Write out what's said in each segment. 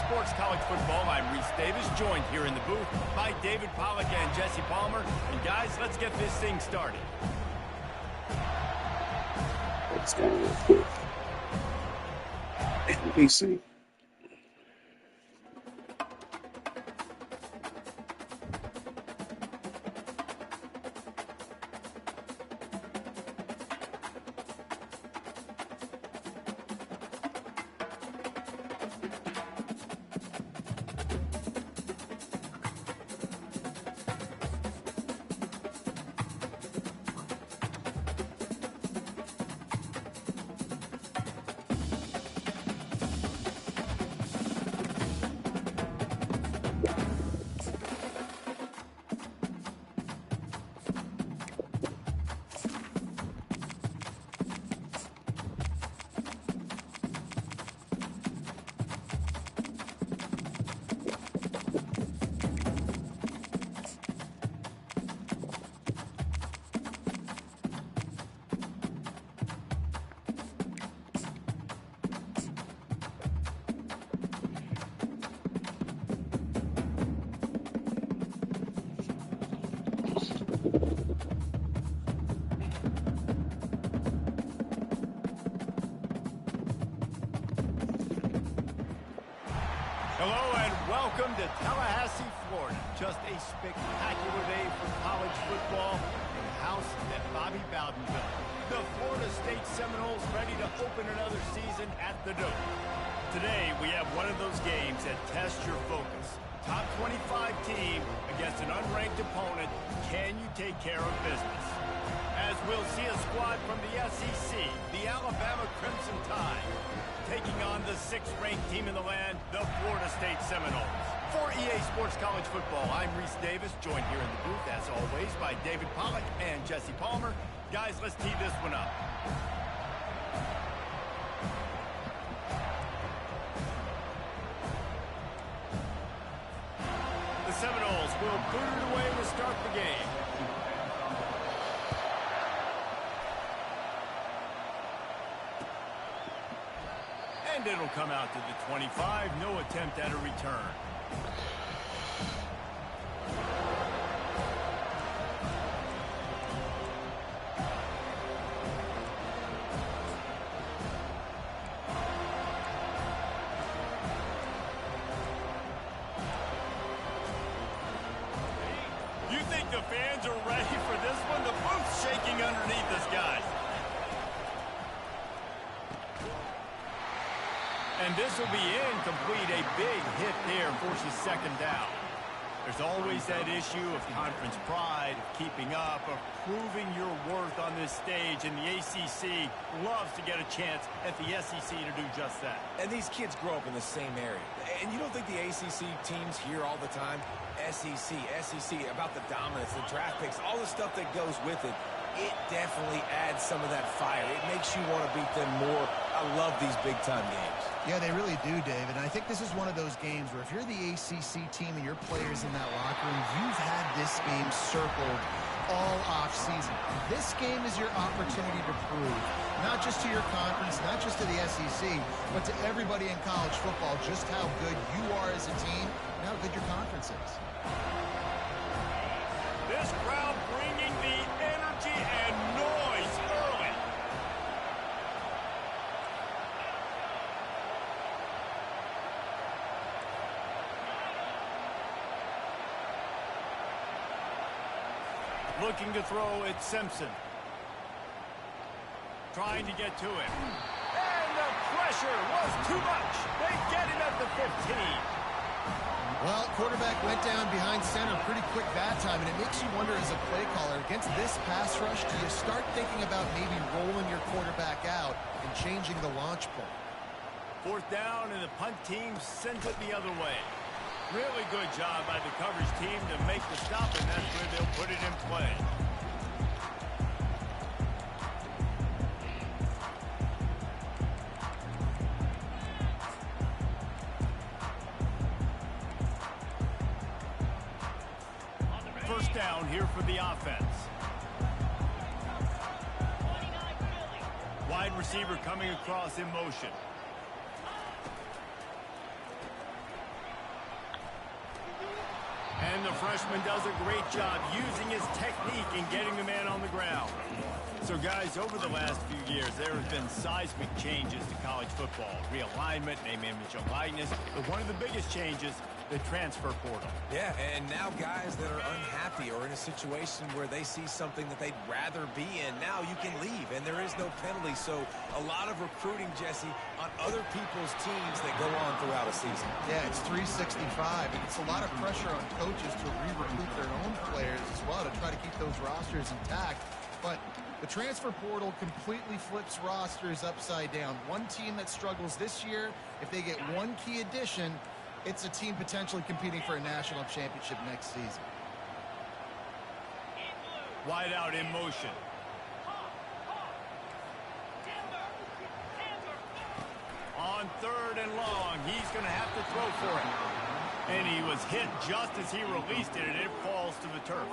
Sports College Football. I'm Reese Davis, joined here in the booth by David Pollack and Jesse Palmer. And guys, let's get this thing started. Let's go real quick. NBC. Hello and welcome to Tallahassee, Florida. Just a spectacular day for college football in the house that Bobby Bowden built. The Florida State Seminoles ready to open another season at the Dome. Today we have one of those games that tests your focus. Top 25 team against an unranked opponent. Can you take care of business? As we'll see a squad from the SEC, the Alabama Crimson Tide, taking on the 6th-ranked team in the land, the Florida State Seminoles. For EA Sports College Football, I'm Reese Davis, joined here in the booth, as always, by David Pollack and Jesse Palmer. Guys, let's tee this one up. The Seminoles will boot it away to start the game. And it'll come out to the 25. No attempt at a return. You think the fans are ready for this one? The booth's shaking underneath us, guys. And this will be incomplete. A big hit there forces second down. There's always that issue of conference pride, of keeping up, of proving your worth on this stage. And the ACC loves to get a chance at the SEC to do just that. And these kids grow up in the same area. And you don't think the ACC teams hear all the time? SEC, about the dominance, the draft picks, all the stuff that goes with it. It definitely adds some of that fire. It makes you want to beat them more. I love these big-time games. Yeah, they really do, David. And I think this is one of those games where if you're the ACC team and your players in that locker room, you've had this game circled all off-season. This game is your opportunity to prove, not just to your conference, not just to the SEC, but to everybody in college football, just how good you are as a team and how good your conference is. This crowd bringing the energy and noise early. Looking to throw it, Simpson. Trying to get to him. And the pressure was too much. They get him at the 15. Well, quarterback went down behind center pretty quick that time, and it makes you wonder as a play caller, against this pass rush, do you start thinking about maybe rolling your quarterback out and changing the launch point? 4th down, and the punt team sends it the other way. Really good job by the coverage team to make the stop, and that's where they'll put it in play. First down here for the offense. Wide receiver coming across in motion. The freshman does a great job using his technique and getting the man on the ground. So, guys, over the last few years, there have been seismic changes to college football. Realignment, name, image, and likeness. But one of the biggest changes, the transfer portal. Yeah, and now guys that are unhappy or in a situation where they see something that they'd rather be in, now you can leave, and there is no penalty. So a lot of recruiting, Jesse, on other people's teams that go on throughout a season. Yeah, it's 365, and it's a lot of pressure on coaches to re-recruit their own players as well to try to keep those rosters intact. But the transfer portal completely flips rosters upside down. One team that struggles this year, if they get one key addition, it's a team potentially competing for a national championship next season. Wide out in motion. On 3rd and long, he's going to have to throw for it. And he was hit just as he released it, and it falls to the turf.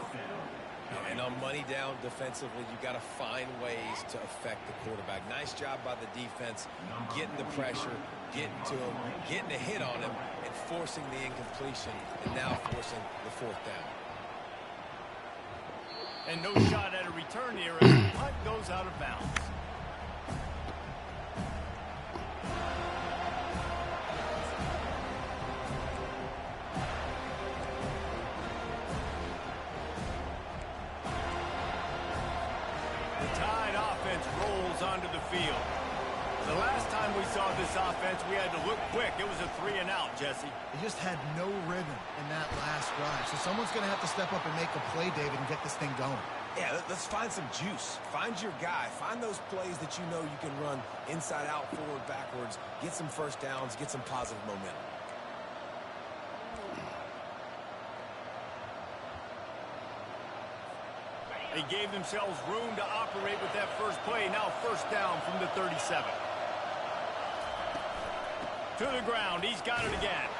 And on money down defensively, you got to find ways to affect the quarterback. Nice job by the defense, getting the pressure, getting to him, getting a hit on him, and forcing the incompletion, and now forcing the 4th down. And no shot at a return here as the punt goes out of bounds. Onto the field. The last time we saw this offense, we had to look quick. It was a 3-and-out, Jesse. They just had no rhythm in that last drive. So someone's going to have to step up and make a play, David, and get this thing going. Yeah, let's find some juice. Find your guy. Find those plays that you know you can run inside out, forward, backwards. Get some first downs. Get some positive momentum. They gave themselves room to operate with that first play. Now 1st down from the 37. To the ground. He's got it again.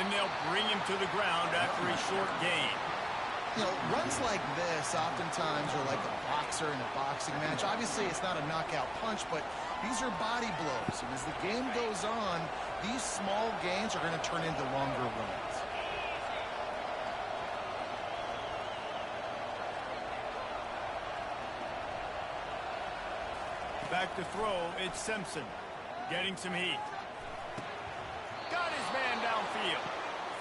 And they'll bring him to the ground after a short gain. You know, runs like this oftentimes are like a boxer in a boxing match. Obviously, it's not a knockout punch, but these are body blows. And as the game goes on, these small gains are going to turn into longer runs. Back to throw, it's Simpson. Getting some heat. Got his man downfield.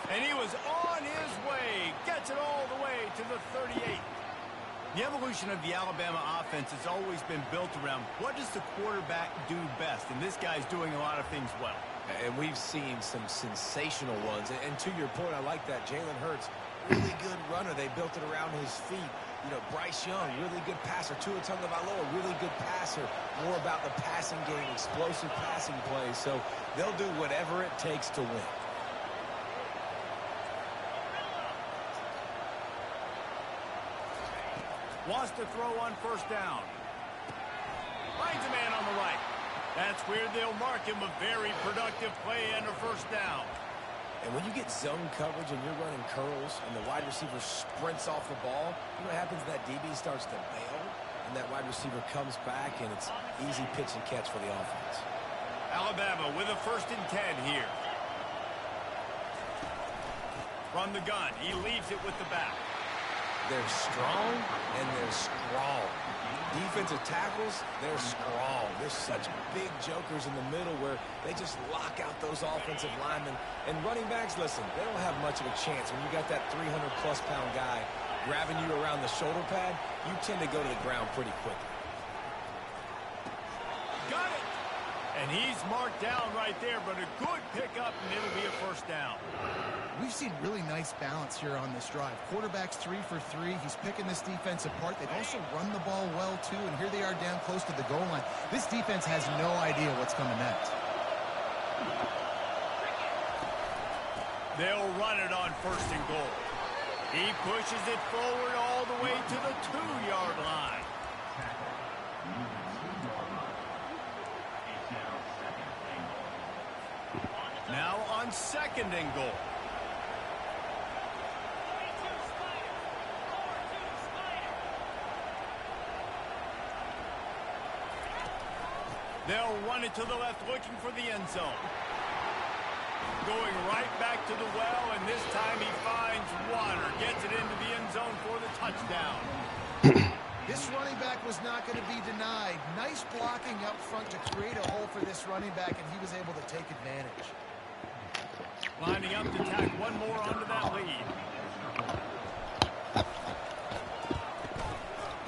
And he was on his way. Gets it all the way to the 38. The evolution of the Alabama offense has always been built around what does the quarterback do best? And this guy's doing a lot of things well. And we've seen some sensational ones. And to your point, I like that. Jalen Hurts, really good runner. They built it around his feet. You know, Bryce Young, really good passer. Tua Tagovailoa, really good passer. More about the passing game, explosive passing plays. So they'll do whatever it takes to win. Wants to throw on 1st down. Finds a man on the right. That's where they'll mark him a very productive play and a 1st down. And when you get zone coverage and you're running curls and the wide receiver sprints off the ball, you know what happens? That DB starts to bail, and that wide receiver comes back, and it's easy pitch and catch for the offense. Alabama with a 1st and 10 here. From the gun, he leaves it with the back. They're strong, and they're strong. Defensive tackles, they're strong. They're such big jokers in the middle where they just lock out those offensive linemen. And running backs, listen, they don't have much of a chance. When you got that 300-plus pound guy grabbing you around the shoulder pad, you tend to go to the ground pretty quickly. Got it! And he's marked down right there, but a good pickup, and it'll be a 1st down. We've seen really nice balance here on this drive. Quarterback's 3 for 3. He's picking this defense apart. They've also run the ball well, too, and here they are down close to the goal line. This defense has no idea what's coming next. They'll run it on 1st and goal. He pushes it forward all the way to the 2-yard line. Now on 2nd and goal. They'll run it to the left, looking for the end zone. going right back to the well, and this time he finds water. Gets it into the end zone for the touchdown. This running back was not going to be denied. Nice blocking up front to create a hole for this running back, and he was able to take advantage. Lining up to tack one more onto that lead.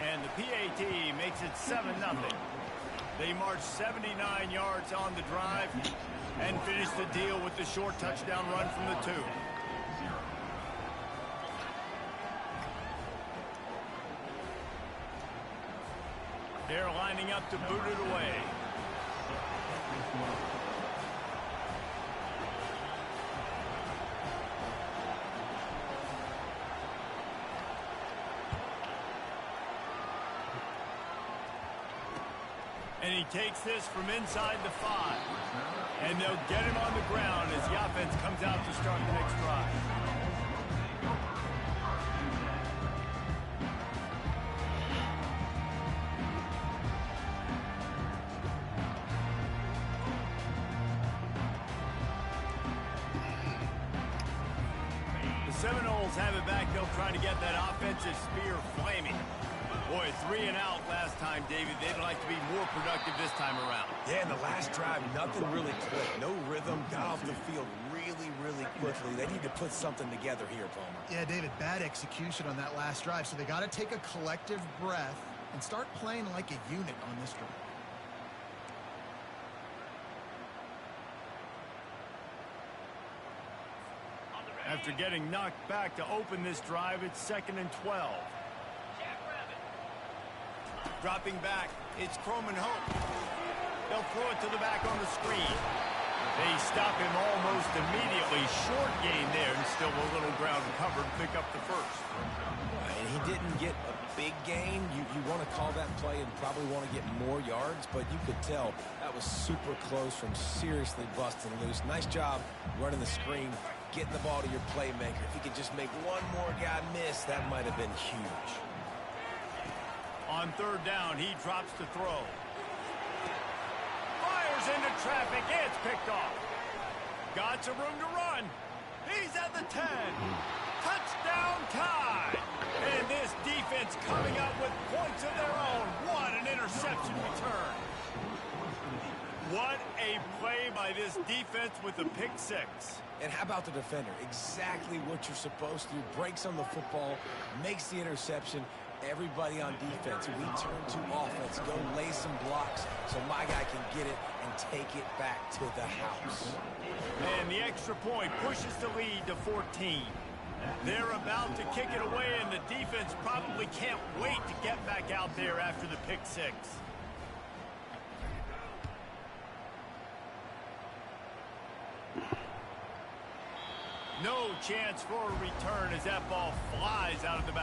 And the PAT makes it 7-0. They march 79 yards on the drive and finish the deal with the short touchdown run from the 2. They're lining up to boot it away. And he takes this from inside the 5. And they'll get him on the ground as the offense comes out to start the next drive. The Seminoles have it back. They'll try to get that offensive spear flaming. Boy, 3 and out last time, David. They'd like to be more productive this time around. Yeah, in the last drive, nothing really clicked. No rhythm, got off the field really quickly. They need to put something together here, Palmer. Yeah, David, bad execution on that last drive, so they got to take a collective breath and start playing like a unit on this drive. After getting knocked back to open this drive, it's 2nd and 12. Dropping back, it's Croman Hope. They'll throw it to the back on the screen. They stop him almost immediately. Short gain there, and still a little ground covered. Pick up the first. And he didn't get a big gain. You want to call that play and probably want to get more yards, but you could tell that was super close from seriously busting loose. Nice job running the screen, getting the ball to your playmaker. If he could just make one more guy miss, that might have been huge. On 3rd down, he drops to throw. Fires into traffic. It's picked off. Got some room to run. He's at the 10. Touchdown tie. And this defense coming up with points of their own. What an interception return. What a play by this defense with the pick 6. And how about the defender? Exactly what you're supposed to do. Breaks on the football, makes the interception. Everybody on defense, we turn to offense. Go lay some blocks so my guy can get it and take it back to the house. And the extra point pushes the lead to 14. They're about to kick it away, and the defense probably can't wait to get back out there after the pick 6. No chance for a return as that ball flies out of the back.